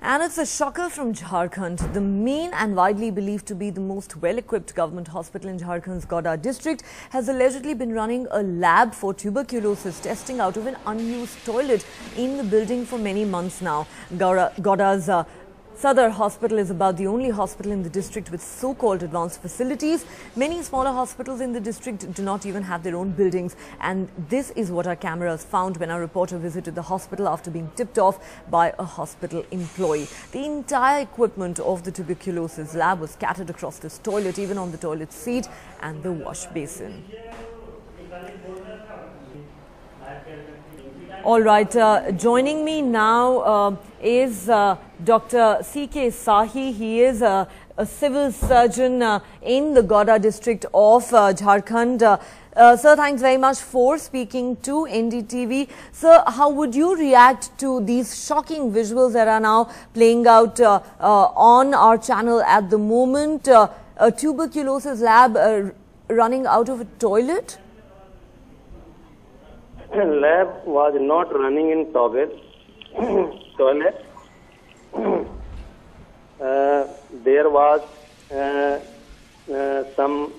And it's a shocker from Jharkhand. The main and widely believed to be the most well-equipped government hospital in Jharkhand's Godda district has allegedly been running a lab for tuberculosis testing out of an unused toilet in the building for many months now. Godda's Sadar Hospital is about the only hospital in the district with so-called advanced facilities. Many smaller hospitals in the district do not even have their own buildings, and this is what our cameras found when our reporter visited the hospital after being tipped off by a hospital employee. The entire equipment of the tuberculosis lab was scattered across this toilet, even on the toilet seat and the wash basin. All right, joining me now is Dr. C.K. Sahi. He is a civil surgeon in the Godda district of Jharkhand. Sir, thanks very much for speaking to NDTV. Sir, how would you react to these shocking visuals that are now playing out on our channel at the moment? A tuberculosis lab running out of a toilet? Lab was not running in toilet. There was some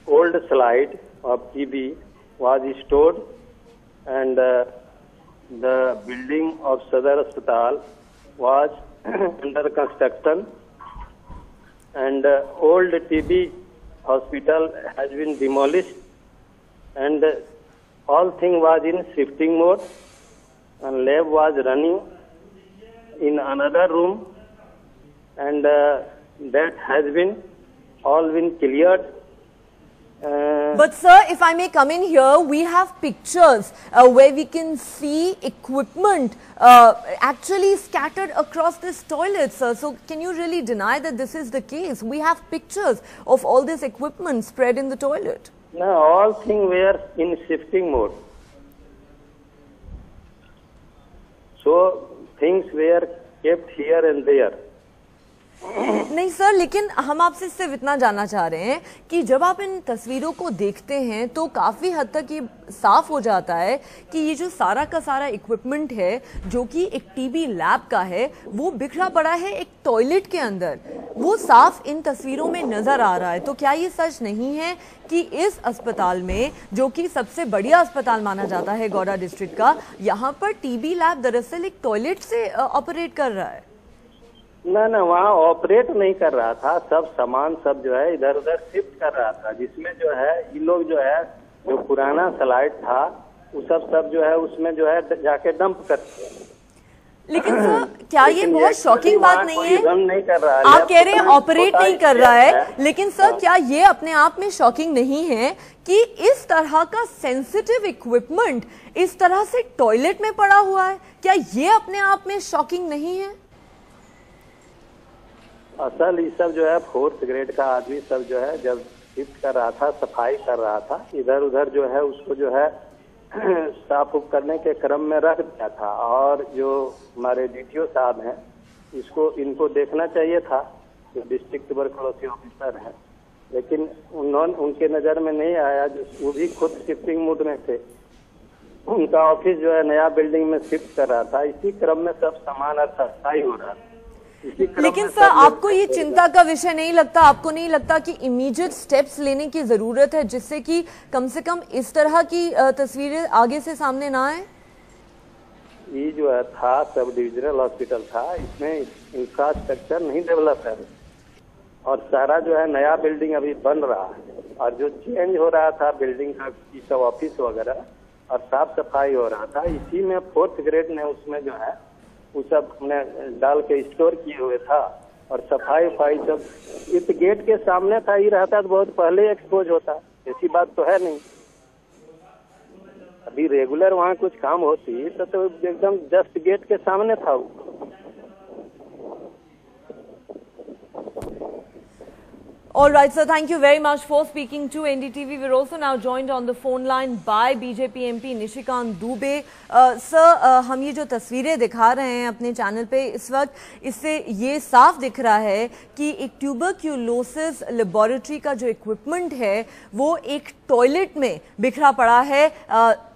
old slide of TB was stored, and the building of Sadar Hospital was under construction, and old TB hospital has been demolished, and all thing was in shifting mode, and lab was running in another room, and that has been all been cleared. But sir, if I may come in here, we have pictures where we can see equipment actually scattered across this toilet, sir. So can you really deny that this is the case? We have pictures of all this equipment spread in the toilet. No, all things were in shifting mode. So things were kept here and there. नहीं sir, लेकिन हम आपसे सिर्फ इतना जानना चाह रहे हैं कि जब आप इन तस्वीरों को देखते हैं तो काफी हद तक ये साफ हो जाता है कि ये जो सारा का सारा इक्विपमेंट है जो कि एक टीबी लैब का है वो बिखरा पड़ा है एक टॉयलेट के अंदर, वो साफ इन तस्वीरों में नजर आ रहा है। तो क्या ये सच नहीं है कि इस अस्पताल में, जो कि सबसे बढ़िया अस्पताल माना जाता है गौड़ा डिस्ट्रिक्ट का, यहाँ पर टीबी लैब दरअसल एक टॉयलेट से ऑपरेट कर रहा है? ना, वहाँ ऑपरेट नहीं कर रहा था, सब सामान सब जो है इधर उधर शिफ्ट कर रहा था, जिसमें जो है ये लोग जो है जो पुराना स्लाइड था वो सब जो है उसमें जो है जाके डंप करते हैं। लेकिन सर, क्या ये बहुत शॉकिंग बात नहीं है? नहीं कर रहा है, आप कह रहे हैं ऑपरेट नहीं कर रहा है, लेकिन सर क्या ये अपने आप में शॉकिंग नहीं है कि इस तरह का सेंसिटिव इक्विपमेंट इस तरह से टॉयलेट में पड़ा हुआ है? क्या ये अपने आप में शॉकिंग नहीं है? असल ये सब जो है 4th ग्रेड का आदमी सब जो है जब शिफ्ट कर रहा था, सफाई कर रहा था, इधर उधर जो है उसको जो है साफ उफ करने के क्रम में रख दिया था। और जो हमारे DTO साहब हैं इनको देखना चाहिए था, जो डिस्ट्रिक्ट ट्यूबरकुलोसिस ऑफिसर है, लेकिन उनके नज़र में नहीं आया। जो वो भी खुद शिफ्टिंग मूड में थे, उनका ऑफिस जो है नया बिल्डिंग में शिफ्ट कर रहा था, इसी क्रम में सब सामान और सफाई हो रहा था। लेकिन सर, आपको ये चिंता का विषय नहीं लगता, आपको नहीं लगता कि इमीडिएट स्टेप्स लेने की जरूरत है जिससे कि कम से कम इस तरह की तस्वीरें आगे से सामने ना आए? ये जो है था सब डिविजनल हॉस्पिटल था, इसमें इंफ्रास्ट्रक्चर नहीं डेवलप है, और सारा जो है नया बिल्डिंग अभी बन रहा है, और जो चेंज हो रहा था बिल्डिंग का सब ऑफिस वगैरह और साफ सफाई हो रहा था, इसी में 4th ग्रेड ने उसमें जो है वो सब हमने डाल के स्टोर किए हुए था, और सफाई वफाई सब इस गेट के सामने था। ये रहता तो बहुत पहले एक्सपोज होता, ऐसी बात तो है नहीं। अभी रेगुलर वहाँ कुछ काम होती तो एकदम जस्ट गेट के सामने था वो। All right, sir. Thank you very much for speaking to NDTV. We're also now joined on the phone line by BJP MP Nishikant Dubey. Sir, हम ये जो तस्वीरें दिखा रहे हैं अपने चैनल पे इस वक्त, इससे ये साफ दिख रहा है कि एक ट्यूबरक्यूलोसिस लेबोरेटरी का जो इक्विपमेंट है वो एक टॉयलेट में बिखरा पड़ा है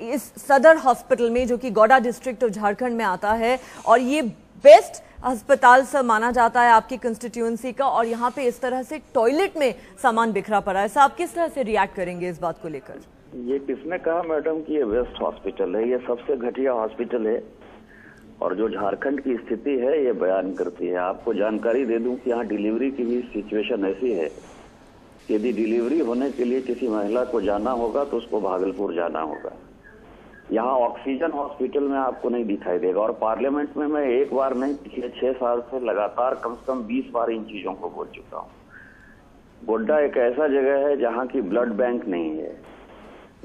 इस सदर हॉस्पिटल में, जो कि गौड़ा डिस्ट्रिक्ट ऑफ झारखंड में आता है। और ये बेस्ट अस्पताल सब माना जाता है आपकी कंस्टिट्यूएंसी का, और यहाँ पे इस तरह से टॉयलेट में सामान बिखरा पड़ा है। आप किस तरह से रिएक्ट करेंगे इस बात को लेकर? ये किसने कहा मैडम कि ये वेस्ट हॉस्पिटल है? ये सबसे घटिया हॉस्पिटल है और जो झारखंड की स्थिति है ये बयान करती है। आपको जानकारी दे दूं कि यहाँ डिलीवरी की भी सिचुएशन ऐसी है, यदि डिलीवरी होने के लिए किसी महिला को जाना होगा तो उसको भागलपुर जाना होगा। यहाँ ऑक्सीजन हॉस्पिटल में आपको नहीं दिखाई देगा। और पार्लियामेंट में मैं एक बार नहीं, पिछले 6 साल से लगातार कम से कम 20 बार इन चीजों को बोल चुका हूँ। गोड्डा एक ऐसा जगह है जहाँ की ब्लड बैंक नहीं है।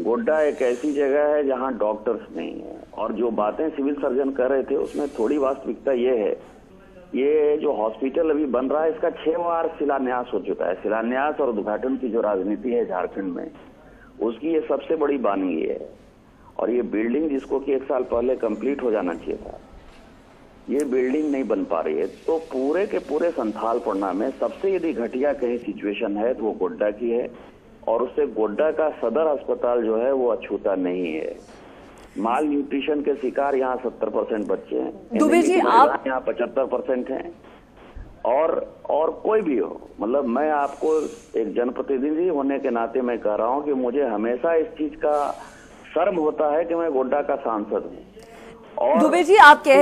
गोड्डा एक ऐसी जगह है जहाँ डॉक्टर्स नहीं है। और जो बातें सिविल सर्जन कर रहे थे उसमें थोड़ी वास्तविकता ये है, ये जो हॉस्पिटल अभी बन रहा है इसका 6 बार शिलान्यास हो चुका है। शिलान्यास और उद्घाटन की जो राजनीति है झारखंड में, उसकी ये सबसे बड़ी बानगी है। और ये बिल्डिंग जिसको कि 1 साल पहले कंप्लीट हो जाना चाहिए था, ये बिल्डिंग नहीं बन पा रही है। तो पूरे के पूरे संथाल पड़ना में सबसे यदि घटिया कहीं सिचुएशन है तो वो गोड्डा की है। और उससे गोड्डा का सदर अस्पताल जो है वो अछूता नहीं है। माल न्यूट्रिशन के शिकार यहाँ 70% बच्चे हैं। दुबे जी, आप यहाँ 75% हैं। और कोई भी हो, मतलब मैं आपको एक जनप्रतिनिधि होने के नाते मैं कह रहा हूँ कि मुझे हमेशा इस चीज का शर्म होता है कि मैं गोड्डा का सांसद हूँ। और दुबे जी, आप कह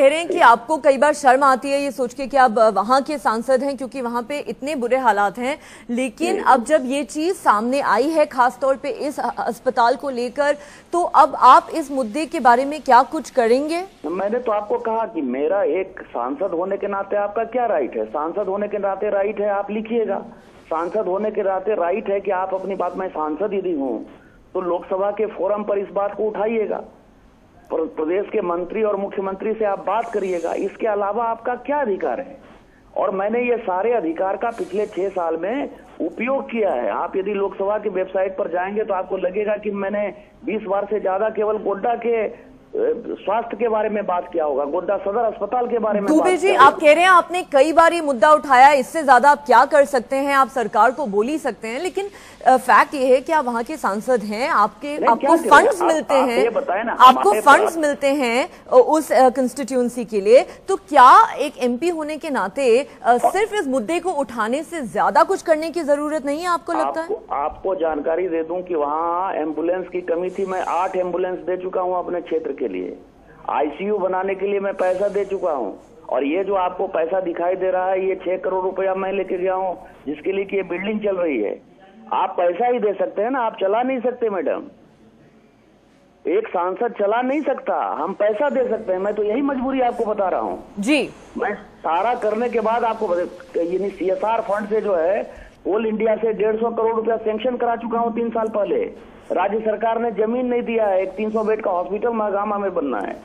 रहे हैं कि आपको कई बार शर्म आती है ये सोच के कि आप वहां के सांसद हैं क्योंकि वहां पे इतने बुरे हालात हैं। लेकिन अब जब ये चीज सामने आई है खासतौर पे इस अस्पताल को लेकर, तो अब आप इस मुद्दे के बारे में क्या कुछ करेंगे? मैंने तो आपको कहा कि मेरा एक सांसद होने के नाते आपका क्या राइट है। सांसद होने के नाते राइट है, आप लिखिएगा। सांसद होने के नाते राइट है कि आप अपनी बात, मैं सांसद यदि हूँ तो लोकसभा के फोरम पर इस बात को उठाइएगा, प्रदेश के मंत्री और मुख्यमंत्री से आप बात करिएगा। इसके अलावा आपका क्या अधिकार है? और मैंने ये सारे अधिकार का पिछले 6 साल में उपयोग किया है। आप यदि लोकसभा की वेबसाइट पर जाएंगे तो आपको लगेगा कि मैंने 20 बार से ज्यादा केवल गोड्डा के स्वास्थ्य के बारे में बात किया होगा, गोड्डा सदर अस्पताल के बारे में। दुबे जी, आप कह रहे हैं आपने कई बार ये मुद्दा उठाया, इससे ज्यादा आप क्या कर सकते हैं? आप सरकार को बोल ही सकते हैं, लेकिन फैक्ट ये है कि आप वहां के सांसद हैं, आपको फंड्स मिलते हैं, आपको फंड्स मिलते हैं उस कंस्टिट्यूएंसी के लिए। तो क्या एक एमपी होने के नाते सिर्फ इस मुद्दे को उठाने से ज्यादा कुछ करने की जरूरत नहीं है, आपको लगता है? आपको जानकारी दे दूं कि वहाँ एम्बुलेंस की कमी थी। मैं 8 एम्बुलेंस दे चुका हूँ अपने क्षेत्र के लिए। आईसीयू बनाने के लिए मैं पैसा दे चुका हूँ। और ये जो आपको पैसा दिखाई दे रहा है, ये 6 करोड़ रुपया मैं लेके गया हूँ, जिसके लिए कि ये बिल्डिंग चल रही है। आप पैसा ही दे सकते हैं ना, आप चला नहीं सकते मैडम। एक सांसद चला नहीं सकता, हम पैसा दे सकते हैं। मैं तो यही मजबूरी आपको बता रहा हूँ जी। मैं सारा करने के बाद आपको यानी CSR फंड से जो है कोल इंडिया से 150 करोड़ रुपया सैंक्शन करा चुका हूँ 3 साल पहले। राज्य सरकार ने जमीन नहीं दिया है। एक 300 बेड का हॉस्पिटल महागामा में बनना है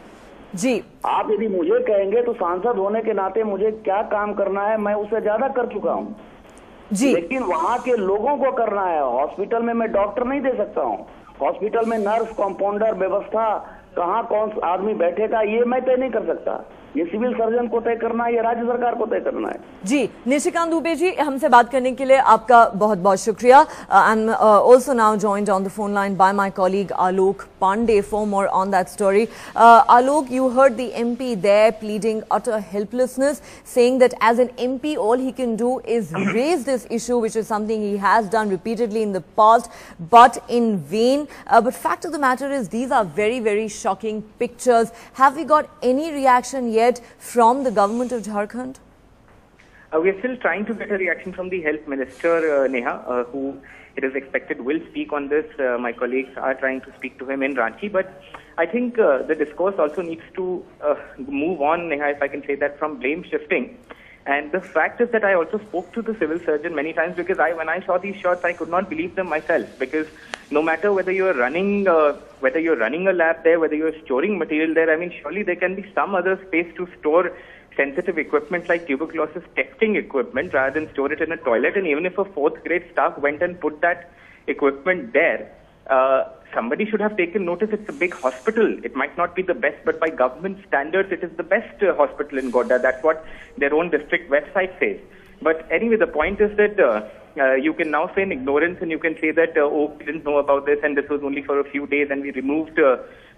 जी। आप यदि मुझे कहेंगे तो सांसद होने के नाते मुझे क्या काम करना है, मैं उससे ज्यादा कर चुका हूँ जी। लेकिन वहाँ के लोगों को करना है। हॉस्पिटल में मैं डॉक्टर नहीं दे सकता हूँ। हॉस्पिटल में नर्स, कंपाउंडर, व्यवस्था, कहाँ कौन आदमी बैठेगा, ये मैं तय नहीं कर सकता। ये सिविल सर्जन को तय करना है, ये राज्य सरकार को तय करना है। जी, निशिकांत दुबे जी, हमसे बात करने के लिए आपका बहुत बहुत शुक्रिया। I am also now joined on the phone line by my colleague Alok Pandey for more on that story. Alok, you heard the MP there pleading utter helplessness, saying that as an MP all he can do is raise this issue, which is something he has done repeatedly in the past, but in vain. But fact of the matter is these are very, very shocking pictures. Have we got any reaction yet from the government of Jharkhand? We are still trying to get a reaction from the Health Minister, Neha, who it is expected will speak on this. My colleagues are trying to speak to him in Ranchi, but I think the discourse also needs to move on, Neha, if I can say that, from blame shifting. And the fact is that I also spoke to the civil surgeon many times, because when I saw these shots, I could not believe them myself. Because no matter whether you're running a lab there, whether you're storing material there, I mean, surely there can be some other space to store sensitive equipment like tuberculosis testing equipment rather than store it in a toilet. And even if a 4th grade staff went and put that equipment there, somebody should have taken notice. It's a big hospital. It might not be the best, but by government standards, it is the best hospital in Godda. That's what their own district website says. But anyway, the point is that you can now feign ignorance, and you can say that, oh, we didn't know about this and this was only for a few days and we removed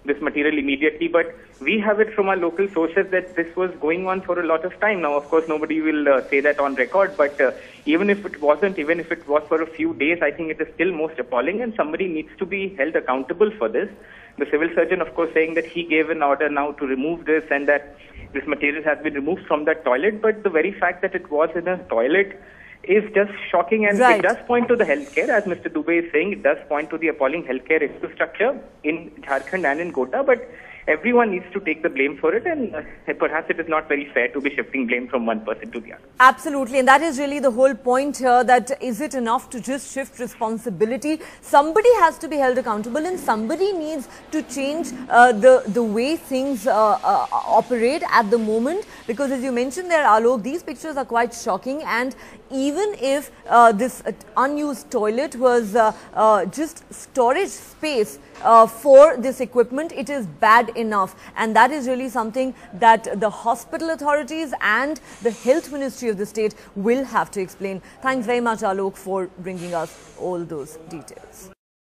this material immediately, but we have it from our local sources that this was going on for a lot of time. Now, of course, nobody will say that on record, but even if it wasn't, even if it was for a few days, I think it is still most appalling, and somebody needs to be held accountable for this. The civil surgeon, of course, saying that he gave an order now to remove this and that this material has been removed from that toilet, but the very fact that it was in a toilet is just shocking, and it does point to the healthcare, as Mr. Dubey is saying, it does point to the appalling healthcare infrastructure in Jharkhand and in Kota, but everyone needs to take the blame for it, and perhaps it is not very fair to be shifting blame from one person to the other. Absolutely, and that is really the whole point here, that is it enough to just shift responsibility? Somebody has to be held accountable, and somebody needs to change the way things operate at the moment, because as you mentioned there, Alok, these pictures are quite shocking, and even if this unused toilet was just storage space for this equipment, it is bad enough, and that is really something that the hospital authorities and the health ministry of the state will have to explain. Thanks very much, Alok, for bringing us all those details.